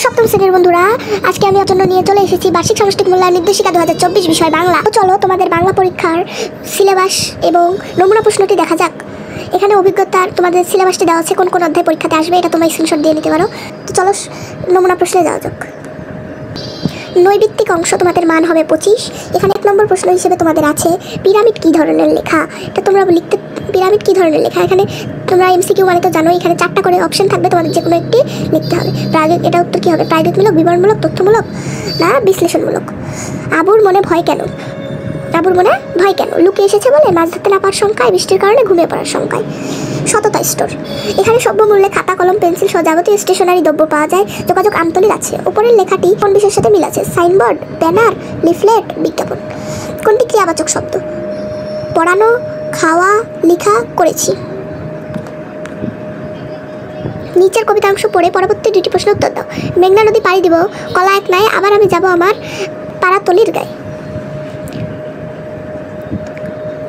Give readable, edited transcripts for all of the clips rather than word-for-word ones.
সপ্তম শ্রেণীর বন্ধুরা, আজকে আমি আপনার নিয়ে চলে এসেছি বার্ষিক সামষ্টিক মূল্যায়ন নির্দেশিকা 2024 বিষয় বাংলা। তো চলো তোমাদের বাংলা পরীক্ষার সিলেবাস এবং নমুনা প্রশ্নটি দেখা যাক। এখানে অভিজ্ঞতার তোমাদের সিলেবাসটি দেওয়া আছে, কোন কোন অধ্যায় পরীক্ষাতে আসবে, এটা তোমরা স্ক্রিনশট দিয়ে নিতে পারো। তো চলো নমুনা প্রশ্নে যাওয়া যাক। নৈবিত্তিক অংশ তোমাদের মান হবে 25। এখানে 1 নম্বর প্রশ্ন হিসেবে তোমাদের আছে পিরামিড কী ধরনের লেখা। এটা তোমরা লিখতে, পিরামিড কী ধরনের লেখা। এখানে তোমরা এমসিকিউ মানে তো জানো, এখানে 4টা করে অপশন থাকবে, তোমাদের যে কোনো একটি লিখতে হবে। প্রায়োগিক, এটা উত্তর কী হবে, প্রায়োগিকমূলক, বিবরণমূলক, তথ্যমূলক না বিশ্লেষণমূলক। আবুর মনে ভয় কেন, আবুর মনে ভয় কেন, লুকিয়ে এসেছে বলে, মাছ ধরতে না পারার শঙ্কায়, বৃষ্টির কারণে, ঘুমিয়ে পড়ার শঙ্কায়। সততা স্টোর, এখানে সভ্য মূল্যে খাতা, কলম, পেন্সিল সহ যাবতীয় স্টেশনারি দ্রব্য পাওয়া যায়। যোগাযোগ আমতলির আছে। উপরের লেখাটি কোন বিষয়ের সাথে মিল আছে, সাইনবোর্ড, ব্যানার, লিফলেট, বিজ্ঞাপন। কোনটি ক্রিয়াবাচক শব্দ, পড়ানো, খাওয়া, লেখা, করেছি। নিচের কবিতাংশ পড়ে পরবর্তী 2টি প্রশ্নের উত্তর দাও। মেঘনা নদী পাড়ি দিব, কলা এক নাই, আবার আমি যাব আমার পাড়াতলির গায়ে।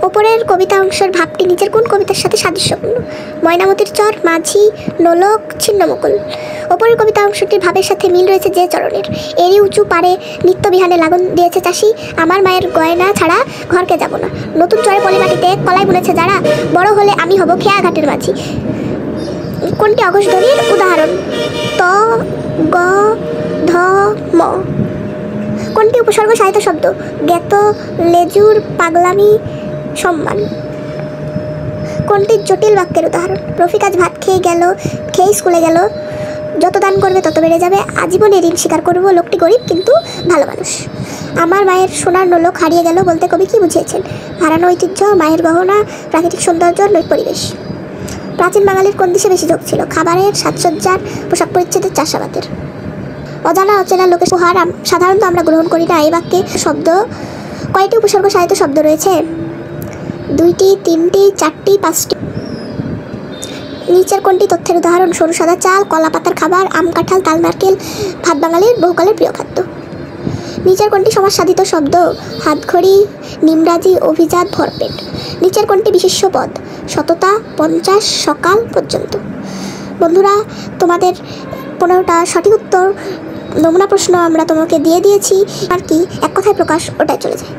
ওপরের কবিতা অংশের ভাবটি নিচের কোন কবিতার সাথে সাদৃশ্যপূর্ণ, ময়নামতির চর, মাঝি, নোলক, ছিন্নমুকুল। ওপরের কবিতা অংশটির ভাবের সাথে মিল রয়েছে যে চরণের। এরই উঁচু পারে নিত্য বিহানে লাগন দিয়েছে চাষি, আমার মায়ের গয়না ছাড়া ঘরকে যাব না। নতুন চরে পলিমাটিতে কলাই বুনেছে যারা, বড় হলে আমি হব খেয়া ঘাটের মাঝি। কোনটি অঘোষ ধ্বনির উদাহরণ, ত, গ, ধ, ম। কোনটি উপসর্গ সাহিত্য শব্দ, জ্ঞাত, লেজুর, পাগলামি, সম্মান। কোনটি জটিল বাক্যের উদাহরণ, রফিক আজ ভাত খেয়ে গেল, খেয়ে স্কুলে গেল, যত দান করবে তত বেড়ে যাবে, আজীবনে ঋণ স্বীকার করব, লোকটি গরিব কিন্তু ভালো মানুষ। আমার মায়ের সোনার নোলক হারিয়ে গেল বলতে কবি কি বুঝিয়েছেন, হারানো ঐতিহ্য, মায়ের গহনা, প্রাকৃতিক সৌন্দর্য, নৈক পরিবেশ। প্রাচীন বাঙালির কোন দিকে বেশি ঝোঁক ছিল, খাবারের, সাজসজ্জার, পোশাক পরিচ্ছেদের, চাষাবাদের। অজানা অচেনা লোকের উপহার সাধারণত আমরা গ্রহণ করি না। এই বাক্যে শব্দ কয়টি উপসর্গ সাহিত্য শব্দ রয়েছে, 2টি, 3টি, 4টি, 5টি। নিচের কোনটি তথ্যের উদাহরণ, সরু সাদা চাল, কলা পাতার খাবার, আম, কাঁঠাল, তাল, নারকেল, ভাত বাঙালির বহুকালের প্রিয় খাদ্য। নিচের কোনটি সমাজসাধিত শব্দ, হাতঘড়ি, নিমরাজি, অভিজাত, ভরপেট। নিচের কোনটি বিশেষ্য পদ, সততা, 50, সকাল পর্যন্ত। বন্ধুরা, তোমাদের 15টা সঠিক উত্তর নমুনা প্রশ্ন আমরা তোমাকে দিয়ে দিয়েছি, আর কি এক কথায় প্রকাশ ওটাই চলে যায়।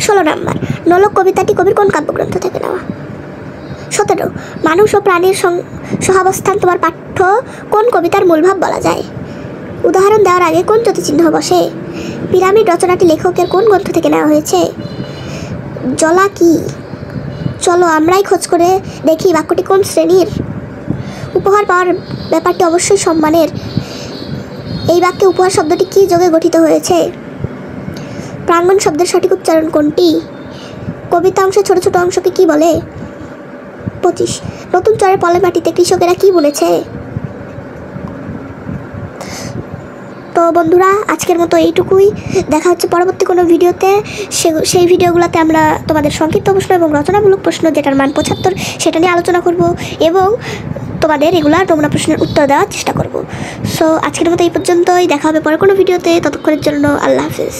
16 নম্বর, নোলক কবিতাটি কবির কোন কাব্যগ্রন্থ থেকে নেওয়া। 17, মানুষ ও প্রাণীর সহাবস্থান তোমার পাঠ্য কোন কবিতার মূলভাব বলা যায়। উদাহরণ দেওয়ার আগে কোন জ্যোতিচিহ্ন বসে। পিরামিড রচনাটি লেখকের কোন গ্রন্থ থেকে নেওয়া হয়েছে। জলা কি, চলো আমরাই খোঁজ করে দেখি বাক্যটি কোন শ্রেণীর। উপহার পাওয়ার ব্যাপারটি অবশ্যই সম্মানের। এই বাক্যে উপহার শব্দটি কী যোগে গঠিত হয়েছে। প্রাঙ্গণ শব্দের সঠিক উচ্চারণ কোনটি। কবিতা অংশের ছোট ছোট অংশকে কি বলে। 25, নতুন চরের পলিমাটিতে কৃষকেরা কি বুনেছে। তো বন্ধুরা, আজকের মতো এইটুকুই। দেখা হচ্ছে পরবর্তী কোনো ভিডিওতে। সেই ভিডিওগুলোতে আমরা তোমাদের সংক্ষিপ্ত প্রশ্ন এবং রচনামূলক প্রশ্ন, যেটার মান 75, সেটা নিয়ে আলোচনা করব এবং তোমাদের রেগুলার নমুনা প্রশ্নের উত্তর দেওয়ার চেষ্টা করব। সো আজকের মতো এই পর্যন্তই। দেখা হবে পরে কোনো ভিডিওতে। ততক্ষণের জন্য আল্লাহ হাফেজ।